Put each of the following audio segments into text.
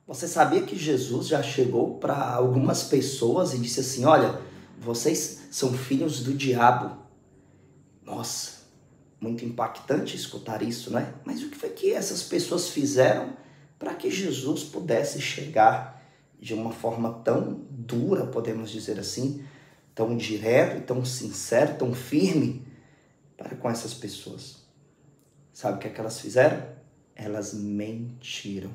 Você sabia que Jesus já chegou para algumas pessoas e disse assim: olha, vocês são filhos do diabo? Nossa, muito impactante escutar isso, né? Mas o que foi que essas pessoas fizeram para que Jesus pudesse chegar de uma forma tão dura, podemos dizer assim, tão direto, tão sincero, tão firme para com essas pessoas? Sabe o que é que elas fizeram? Elas mentiram.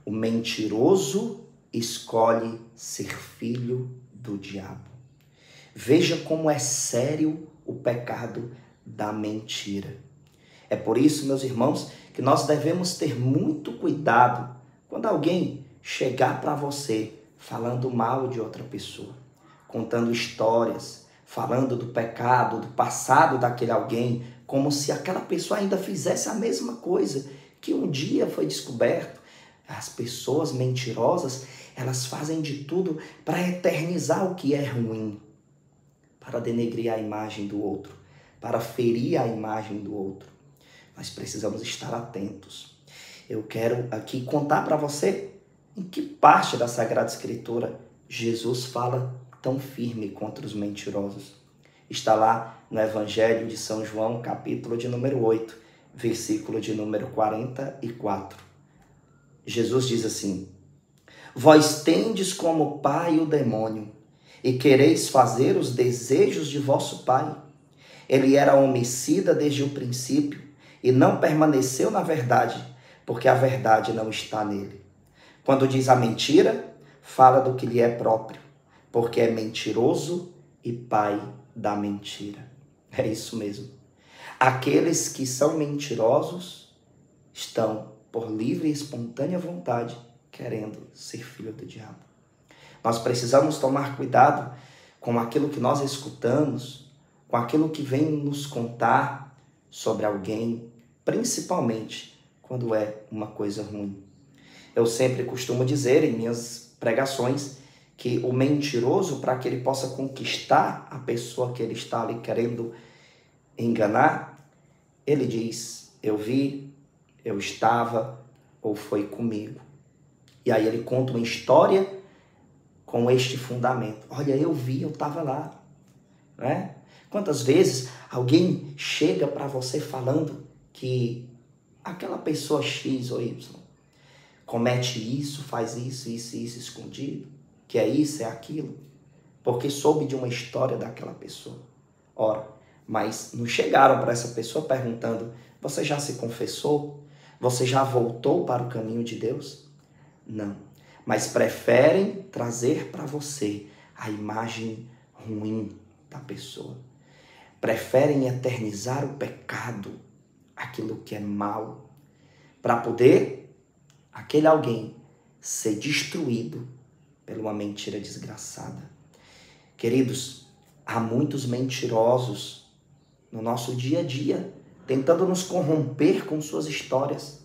O mentiroso escolhe ser filho do diabo. Veja como é sério o pecado da mentira. É por isso, meus irmãos, que nós devemos ter muito cuidado quando alguém chegar para você falando mal de outra pessoa, contando histórias, falando do pecado, do passado daquele alguém, como se aquela pessoa ainda fizesse a mesma coisa que um dia foi descoberto. As pessoas mentirosas, elas fazem de tudo para eternizar o que é ruim, para denegrir a imagem do outro, para ferir a imagem do outro. Nós precisamos estar atentos. Eu quero aqui contar para você em que parte da Sagrada Escritura Jesus fala tão firme contra os mentirosos. Está lá no Evangelho de São João, capítulo de número 8, versículo de número 44. Jesus diz assim: vós tendes como pai o demônio, e quereis fazer os desejos de vosso pai. Ele era homicida desde o princípio, e não permaneceu na verdade, porque a verdade não está nele. Quando diz a mentira, fala do que lhe é próprio, porque é mentiroso e pai da mentira. É isso mesmo. Aqueles que são mentirosos estão, por livre e espontânea vontade, querendo ser filho do diabo. Nós precisamos tomar cuidado com aquilo que nós escutamos, com aquilo que vem nos contar sobre alguém, principalmente quando é uma coisa ruim. Eu sempre costumo dizer em minhas pregações que o mentiroso, para que ele possa conquistar a pessoa que ele está ali querendo enganar, ele diz: eu vi, eu estava, ou foi comigo. E aí ele conta uma história com este fundamento. Olha, eu vi, eu estava lá. Né? Quantas vezes alguém chega para você falando que aquela pessoa X ou Y comete isso, faz isso, isso e isso escondido, que é isso, é aquilo, porque soube de uma história daquela pessoa. Ora, mas não chegaram para essa pessoa perguntando: você já se confessou? Você já voltou para o caminho de Deus? Não. Mas preferem trazer para você a imagem ruim da pessoa. Preferem eternizar o pecado, aquilo que é mal, para poder aquele alguém ser destruído por uma mentira desgraçada. Queridos, há muitos mentirosos no nosso dia a dia, tentando nos corromper com suas histórias.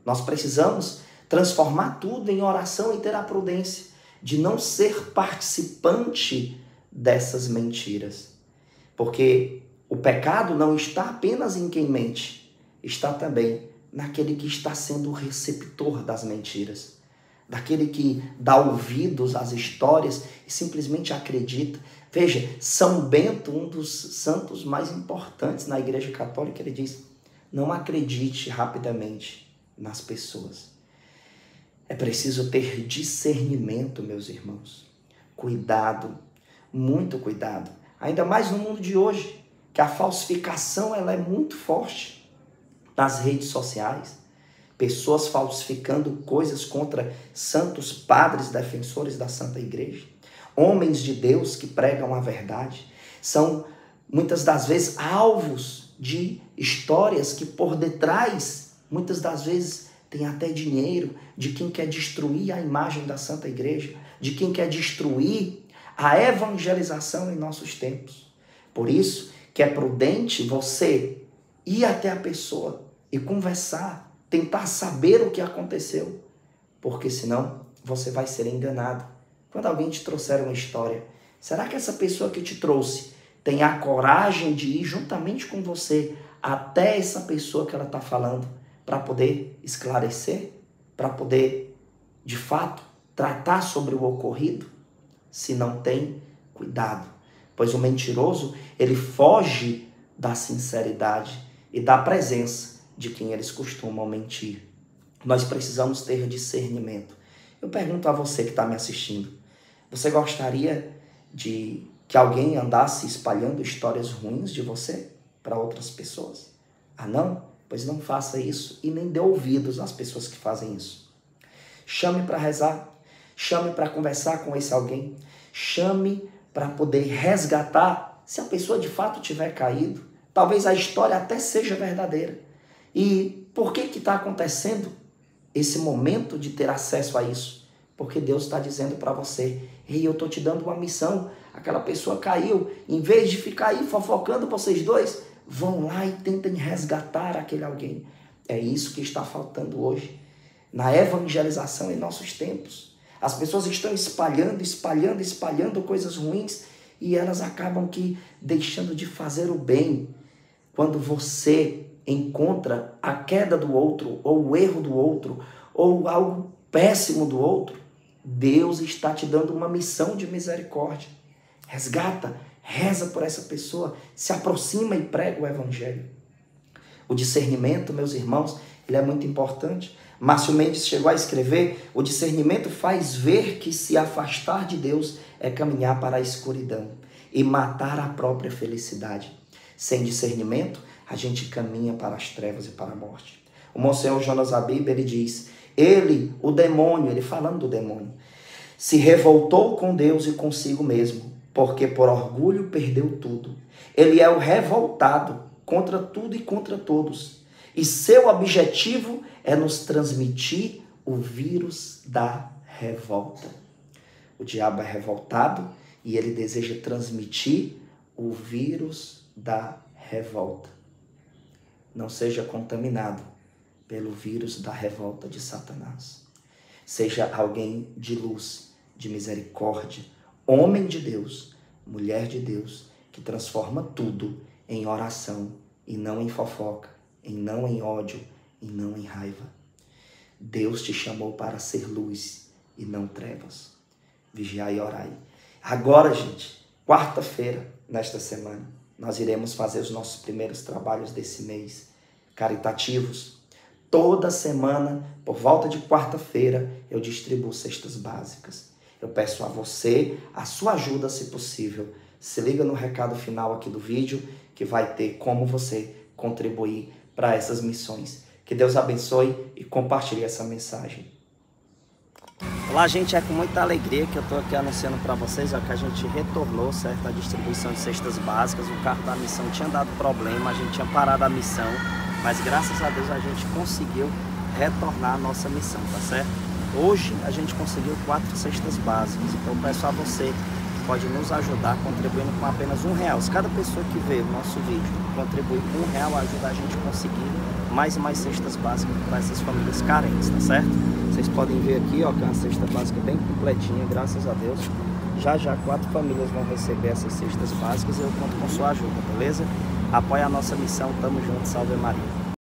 Nós precisamos transformar tudo em oração e ter a prudência de não ser participante dessas mentiras. Porque o pecado não está apenas em quem mente, está também naquele que está sendo o receptor das mentiras, daquele que dá ouvidos às histórias e simplesmente acredita. Veja, São Bento, um dos santos mais importantes na Igreja Católica, ele diz: não acredite rapidamente nas pessoas. É preciso ter discernimento, meus irmãos. Cuidado, muito cuidado. Ainda mais no mundo de hoje, que a falsificação ela é muito forte nas redes sociais. Pessoas falsificando coisas contra santos padres defensores da Santa Igreja. Homens de Deus que pregam a verdade. São, muitas das vezes, alvos de histórias que por detrás, muitas das vezes, tem até dinheiro de quem quer destruir a imagem da Santa Igreja, de quem quer destruir a evangelização em nossos tempos. Por isso que é prudente você ir até a pessoa e conversar, tentar saber o que aconteceu, porque senão você vai ser enganado. Quando alguém te trouxer uma história, será que essa pessoa que te trouxe tem a coragem de ir juntamente com você até essa pessoa que ela está falando para poder esclarecer, para poder de fato, tratar sobre o ocorrido se não tem cuidado? Pois o mentiroso, ele foge da sinceridade e da presença de quem eles costumam mentir. Nós precisamos ter discernimento. Eu pergunto a você que está me assistindo, você gostaria de que alguém andasse espalhando histórias ruins de você para outras pessoas? Ah, não? Pois não faça isso e nem dê ouvidos às pessoas que fazem isso. Chame para rezar, chame para conversar com esse alguém, chame para poder resgatar se a pessoa de fato tiver caído. Talvez a história até seja verdadeira. E por que está acontecendo esse momento de ter acesso a isso? Porque Deus está dizendo para você, ei, eu estou te dando uma missão, aquela pessoa caiu, em vez de ficar aí fofocando vocês dois, vão lá e tentem resgatar aquele alguém. É isso que está faltando hoje, na evangelização em nossos tempos. As pessoas estão espalhando coisas ruins e elas acabam que deixando de fazer o bem. Quando você encontra a queda do outro, ou o erro do outro, ou algo péssimo do outro, Deus está te dando uma missão de misericórdia. Resgata, reza por essa pessoa, se aproxima e prega o evangelho. O discernimento, meus irmãos, ele é muito importante. Márcio Mendes chegou a escrever, o discernimento faz ver que se afastar de Deus é caminhar para a escuridão e matar a própria felicidade. Sem discernimento, a gente caminha para as trevas e para a morte. O Monsenhor Jonas Abib, ele diz, ele, o demônio, ele falando do demônio, se revoltou com Deus e consigo mesmo, porque por orgulho perdeu tudo. Ele é o revoltado contra tudo e contra todos. E seu objetivo é nos transmitir o vírus da revolta. O diabo é revoltado e ele deseja transmitir o vírus da revolta. Não seja contaminado pelo vírus da revolta de Satanás. Seja alguém de luz, de misericórdia, homem de Deus, mulher de Deus, que transforma tudo em oração e não em fofoca, e não em ódio e não em raiva. Deus te chamou para ser luz e não trevas. Vigiai e orai. Agora, gente, quarta-feira, nesta semana, nós iremos fazer os nossos primeiros trabalhos desse mês, caritativos. Toda semana, por volta de quarta-feira, eu distribuo cestas básicas. Eu peço a você a sua ajuda, se possível. Se liga no recado final aqui do vídeo, que vai ter como você contribuir para essas missões. Que Deus abençoe e compartilhe essa mensagem. Olá, gente, é com muita alegria que eu estou aqui anunciando para vocês que a gente retornou, certo, a distribuição de cestas básicas. O carro da missão tinha dado problema, a gente tinha parado a missão, mas graças a Deus a gente conseguiu retornar a nossa missão, tá certo? Hoje a gente conseguiu 4 cestas básicas, então eu peço a você que pode nos ajudar contribuindo com apenas R$1. Se cada pessoa que vê o nosso vídeo contribuir com R$1, ajuda a gente a conseguir mais e mais cestas básicas para essas famílias carentes, tá certo? Vocês podem ver aqui, ó, que é uma cesta básica bem completinha, graças a Deus. Já 4 famílias vão receber essas cestas básicas e eu conto com sua ajuda, beleza? Apoie a nossa missão, tamo junto, salve Maria.